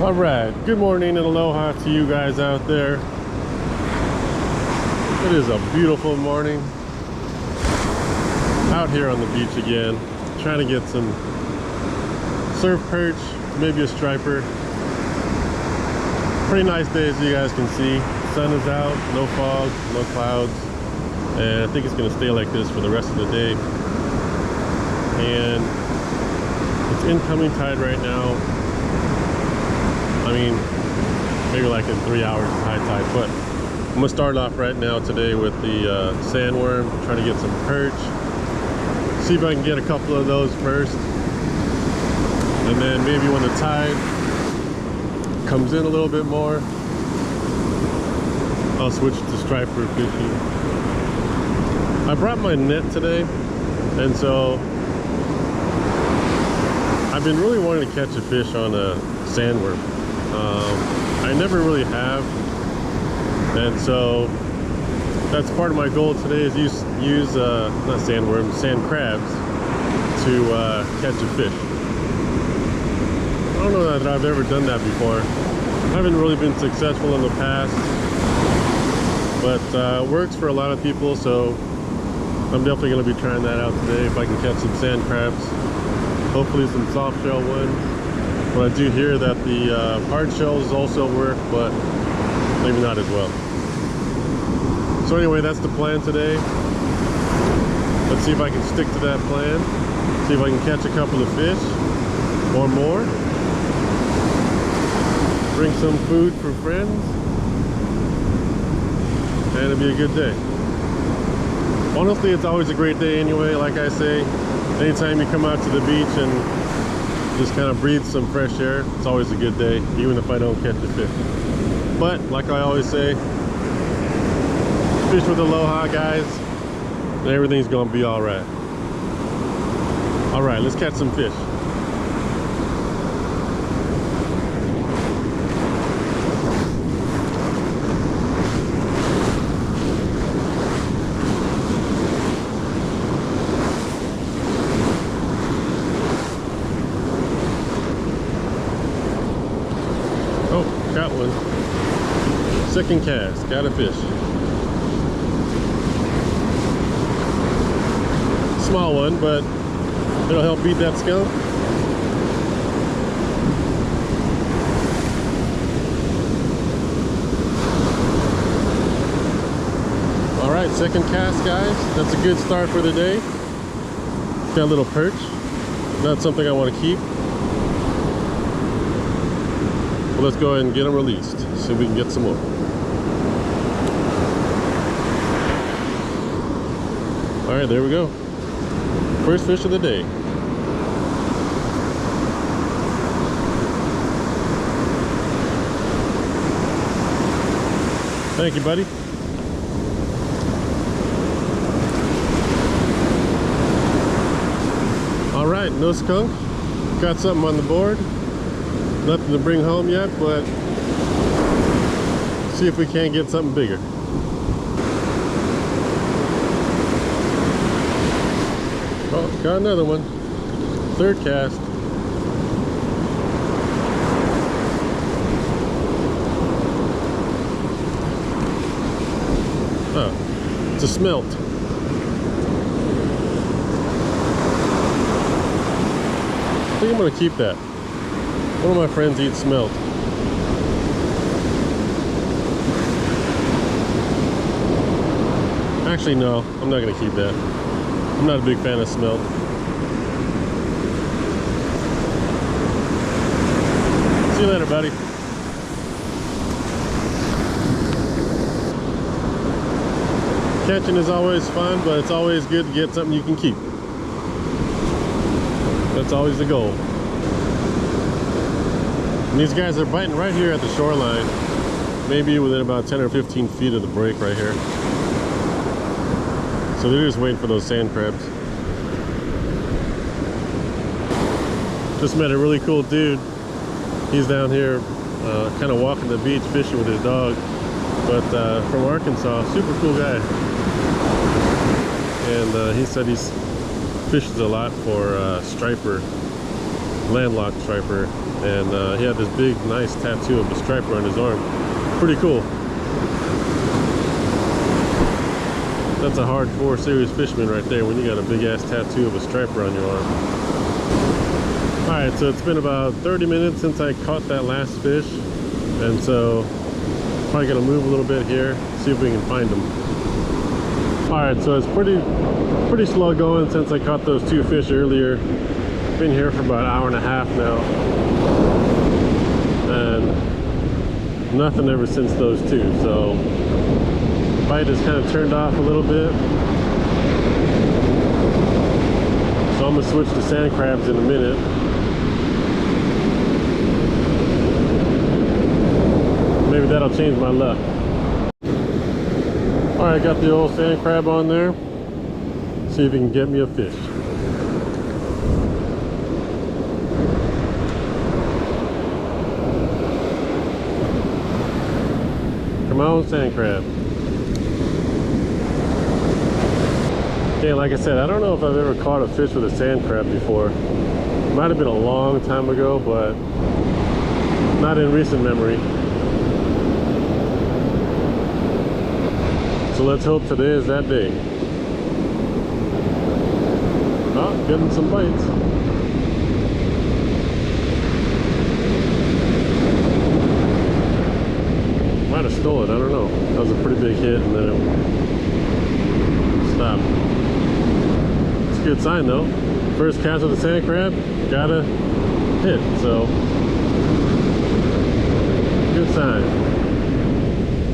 All right, good morning and aloha to you guys out there. It is a beautiful morning out here on the beach again, trying to get some surf perch, maybe a striper. Pretty nice day, as you guys can see. Sun is out, no fog, no clouds, and I think it's going to stay like this for the rest of the day. And it's incoming tide right now. I mean, maybe like in 3 hours of high tide, but I'm gonna start off right now today with the sandworm, trying to get some perch, see if I can get a couple of those first, and then maybe when the tide comes in a little bit more, I'll switch to striper fishing. I brought my net today, and so I've been really wanting to catch a fish on a sandworm. I never really have, and so that's part of my goal today, is use not sandworms, sand crabs to catch a fish. I don't know that I've ever done that before. I haven't really been successful in the past, but works for a lot of people, so I'm definitely going to be trying that out today if I can catch some sand crabs, hopefully some soft shell ones. But I do hear that the hard shells also work, but maybe not as well. So anyway, that's the plan today. Let's see if I can stick to that plan. See if I can catch a couple of fish or more. Bring some food for friends. And it'll be a good day. Honestly, it's always a great day anyway. Like I say, anytime you come out to the beach and just kind of breathe some fresh air, it's always a good day, even if I don't catch a fish. But like I always say, fish with aloha, guys, and everything's gonna be all right. All right, let's catch some fish. Got one. Second cast, got a fish. Small one, but it'll help beat that skunk. All right, second cast, guys. That's a good start for the day. Got a little perch. Not something I want to keep. Let's go ahead and get them released, see if we can get some more. All right, there we go. First fish of the day. Thank you, buddy. All right, no skunk. Got something on the board. Nothing to bring home yet, but see if we can't get something bigger. Oh, got another one. Third cast. Oh, it's a smelt. I think I'm gonna keep that. One of my friends eats smelt. Actually, no, I'm not going to keep that. I'm not a big fan of smelt. See you later, buddy. Catching is always fun, but it's always good to get something you can keep. That's always the goal. And these guys are biting right here at the shoreline, maybe within about 10 or 15 feet of the break right here. So they're just waiting for those sand crabs. Just met a really cool dude. He's down here kind of walking the beach, fishing with his dog, but from Arkansas, super cool guy. And he said he fishes a lot for striper landlocked striper, and he had this big, nice tattoo of a striper on his arm. Pretty cool. That's a hardcore serious fisherman right there when you got a big ass tattoo of a striper on your arm. Alright, so it's been about 30 minutes since I caught that last fish, and so probably gonna move a little bit here, see if we can find them. Alright, so it's pretty slow going since I caught those two fish earlier. Been here for about an hour and a half now, and nothing ever since those two, so bite has kind of turned off a little bit. So I'm gonna switch to sand crabs in a minute. Maybe that'll change my luck. Alright, got the old sand crab on there. See if he can get me a fish. Come on, sand crab. Okay, like I said, I don't know if I've ever caught a fish with a sand crab before. Might have been a long time ago, but not in recent memory. So let's hope today is that day. Oh, getting some bites. Might have stole it, I don't know. That was a pretty big hit and then it stopped. It's a good sign though. First cast with a sand crab, got a hit, so good sign.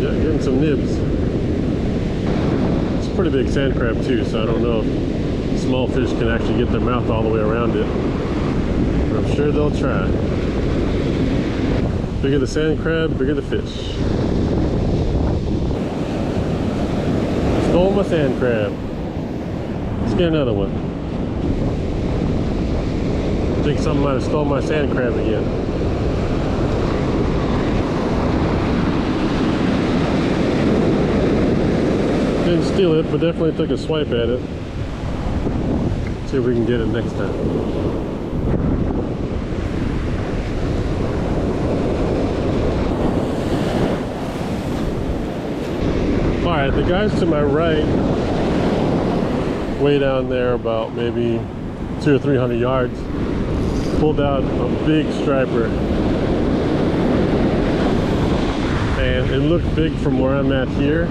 Yeah, getting some nibs. Pretty big sand crab too, so I don't know if small fish can actually get their mouth all the way around it, but I'm sure they'll try. Bigger the sand crab, bigger the fish. Stole my sand crab. Let's get another one. I think something might have stole my sand crab again. Didn't steal it, but definitely took a swipe at it. See if we can get it next time. Alright, the guys to my right, way down there about maybe 200 or 300 yards, pulled out a big striper. And it looked big from where I'm at here.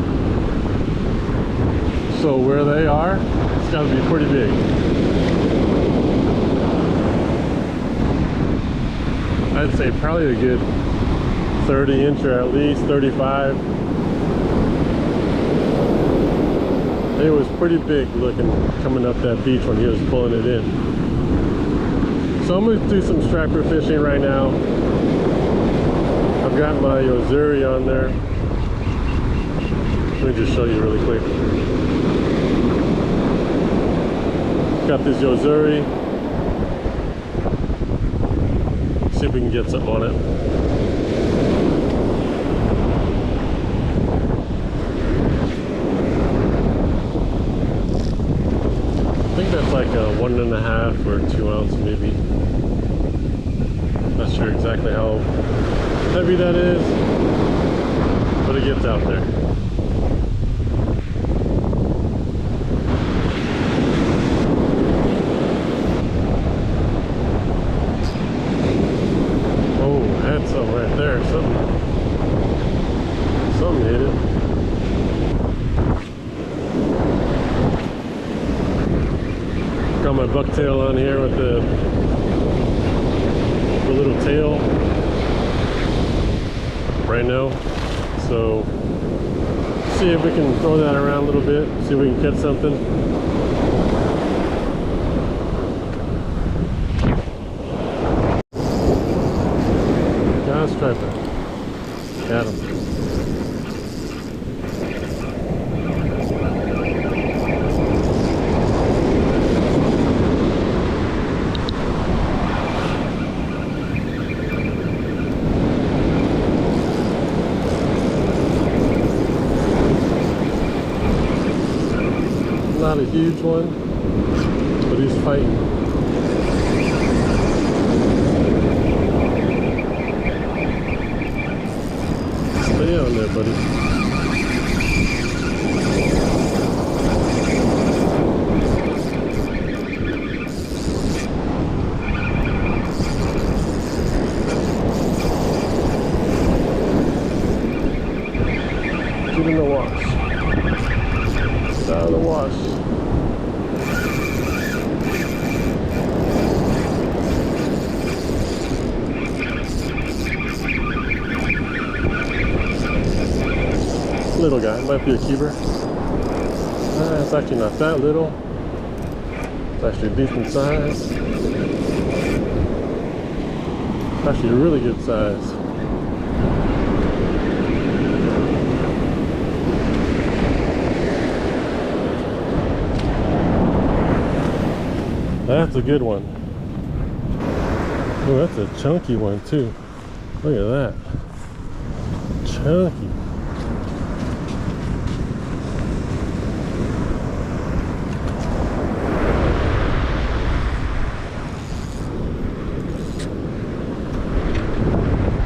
So where they are, it's got to be pretty big. I'd say probably a good 30 incher at least, 35. It was pretty big looking coming up that beach when he was pulling it in. So I'm going to do some striper fishing right now. I've got my Yozuri on there. Let me just show you really quick. Got this Yozuri. See if we can get something on it. I think that's like a 1.5 or 2 ounce maybe. Not sure exactly how heavy that is, but it gets out there. Something right there, something hit it. Got my bucktail on here with the little tail right now. So see if we can throw that around a little bit, see if we can catch something. Striper. Got him. Not a huge one, but he's fighting. on there, buddy. Get in the wash. Get out of the wash. Little guy, might be a keeper. It's actually not that little. It's actually a decent size. It's actually a really good size. That's a good one. Oh, that's a chunky one too. Look at that. Chunky.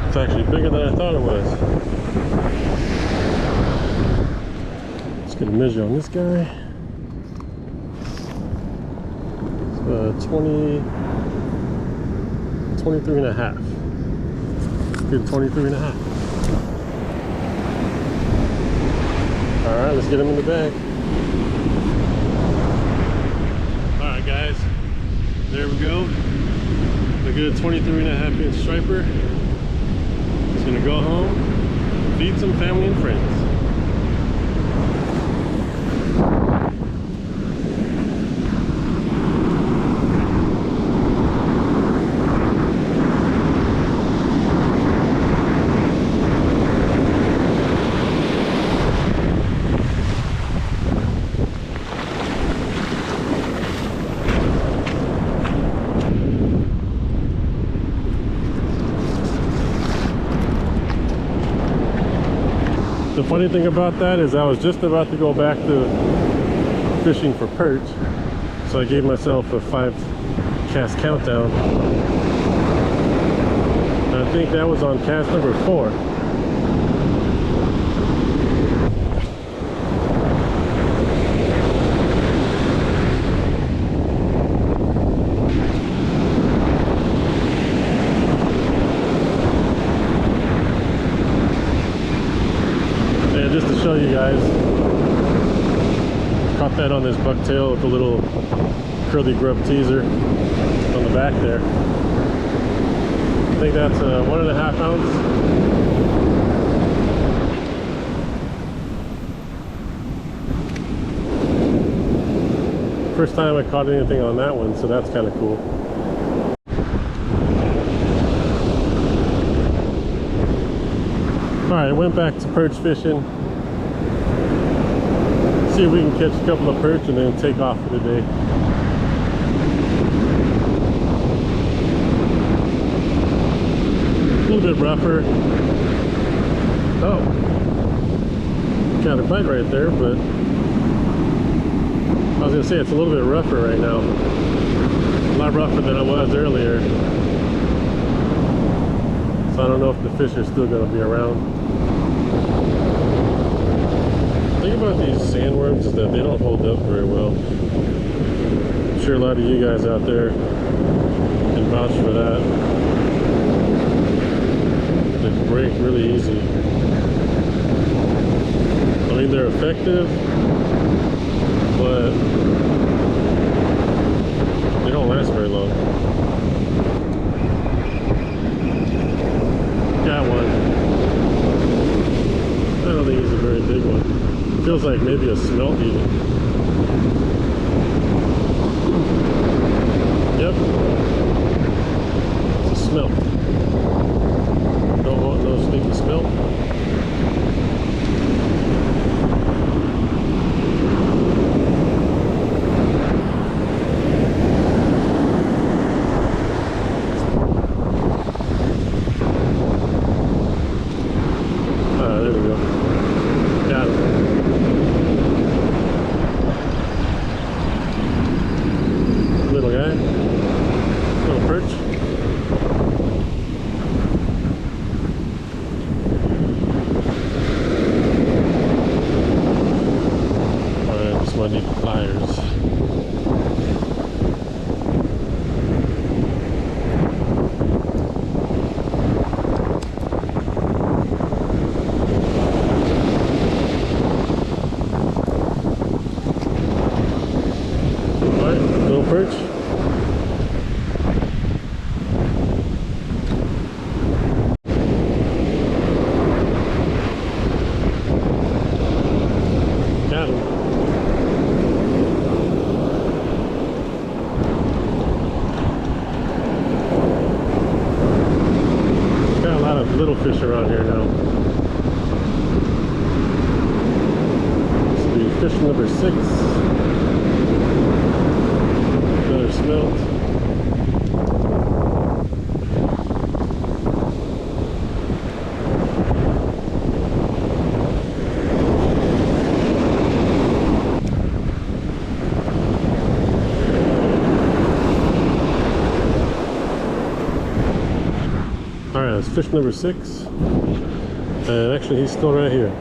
It's actually bigger than I thought it was. Just gonna measure on this guy. 23 and a half. Good 23 and a half. All right, let's get him in the bag. All right, guys, there we go. A good 23 and a half inch striper. It's gonna go home, feed some family and friends. The funny thing about that is I was just about to go back to fishing for perch, so I gave myself a 5 cast countdown. And I think that was on cast number 4. Just to show you guys, caught that on this bucktail with a little curly grub teaser on the back there. I think that's a 1.5 ounce. First time I caught anything on that one, so that's kind of cool. Alright, went back to perch fishing. See if we can catch a couple of perch and then take off for the day. A little bit rougher. Oh, got a bite right there, but I was gonna say it's a little bit rougher right now. A lot rougher than I was earlier. So I don't know if the fish are still gonna be around. The thing about these sandworms is that they don't hold up very well. I'm sure a lot of you guys out there can vouch for that. They break really easy. I mean, they're effective, but they don't last very long. Got one. I don't think he's a very big one. Feels like maybe a smelt even. Yep. It's a smelt. Don't want no stinky smelt. There we go. Got him. enough little fish around here now. This will be fish number 6. Another smelt. Alright, that's fish number 6. And actually he's still right here.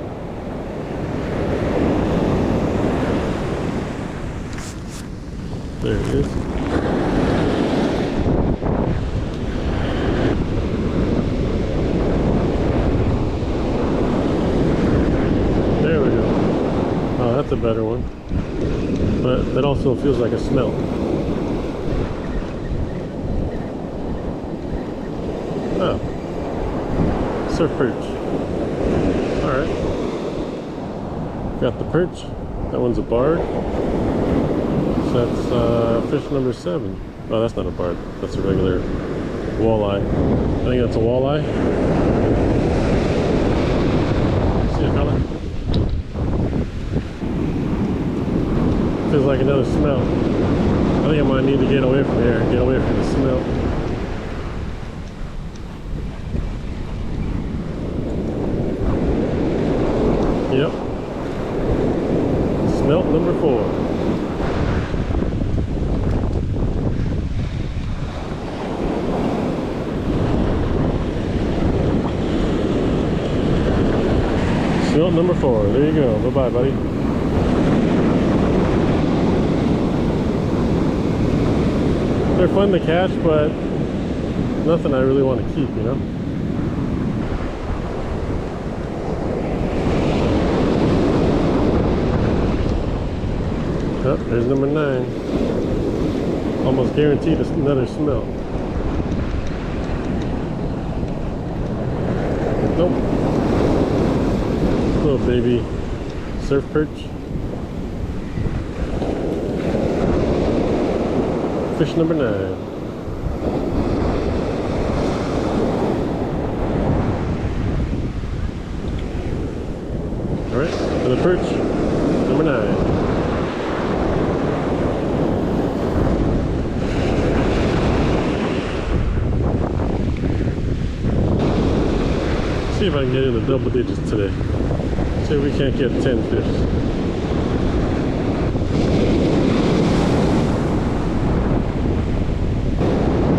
There he is. There we go. Oh, that's a better one. But that also feels like a smelt. Oh. Surf perch. Alright. Got the perch. That one's a barred. So that's fish number 7. Oh, that's not a barred. That's a regular walleye. I think that's a walleye. See it, fella? Feels like another smelt. I think I might need to get away from here. Get away from the smelt. Yep. Smelt number 4. Smelt number 4. There you go. Bye-bye, buddy. They're fun to catch, but nothing I really want to keep, you know? Oh, there's number 9. Almost guaranteed another smelt. Nope. Little baby surf perch. Fish number 9. Alright, another perch. Number 9. See if I can get in the double digits today. See if we can't get 10 fish.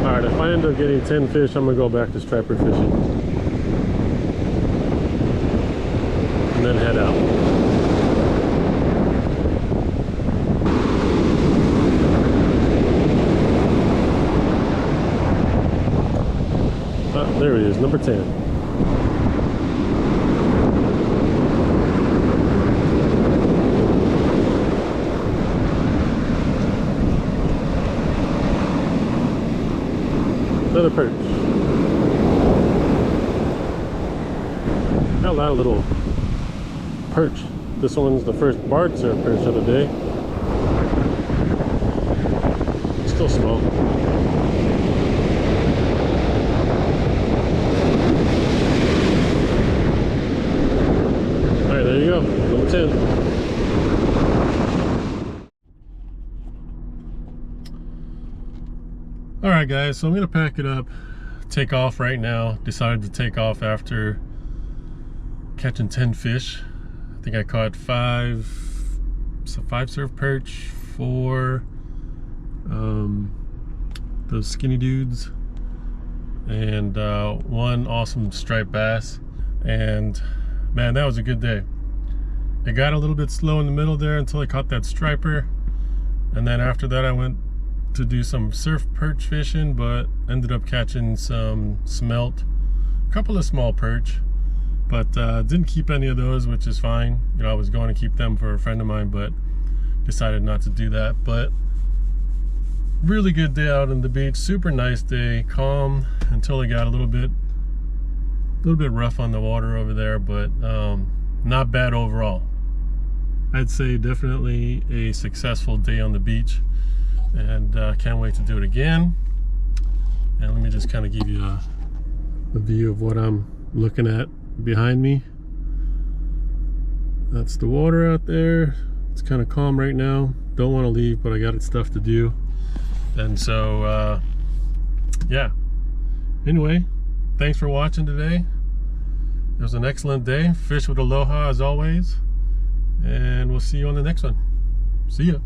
Alright, if I end up getting 10 fish, I'm going to go back to striper fishing. And then head out. Ah, there he is, number 10. Another perch. Got a lot of little perch. This one's the first barred surf perch of the day. Still small. Alright, there you go. Number 10. Alright guys, so I'm gonna pack it up, take off right now. Decided to take off after catching 10 fish. I think I caught 5 surf perch, 4 those skinny dudes, and 1 awesome striped bass. And man, that was a good day. It got a little bit slow in the middle there until I caught that striper, and then after that I went to do some surf perch fishing, but ended up catching some smelt, a couple of small perch, but didn't keep any of those, which is fine. You know, I was going to keep them for a friend of mine, but decided not to do that. But really good day out on the beach, super nice day, calm until it got a little bit rough on the water over there, but not bad overall. I'd say definitely a successful day on the beach, and can't wait to do it again. And let me just kind of give you a view of what I'm looking at behind me. That's the water out there. It's kind of calm right now. Don't want to leave, but I got stuff to do. And so, yeah. Anyway, thanks for watching today. It was an excellent day. Fish with aloha as always. And we'll see you on the next one. See ya.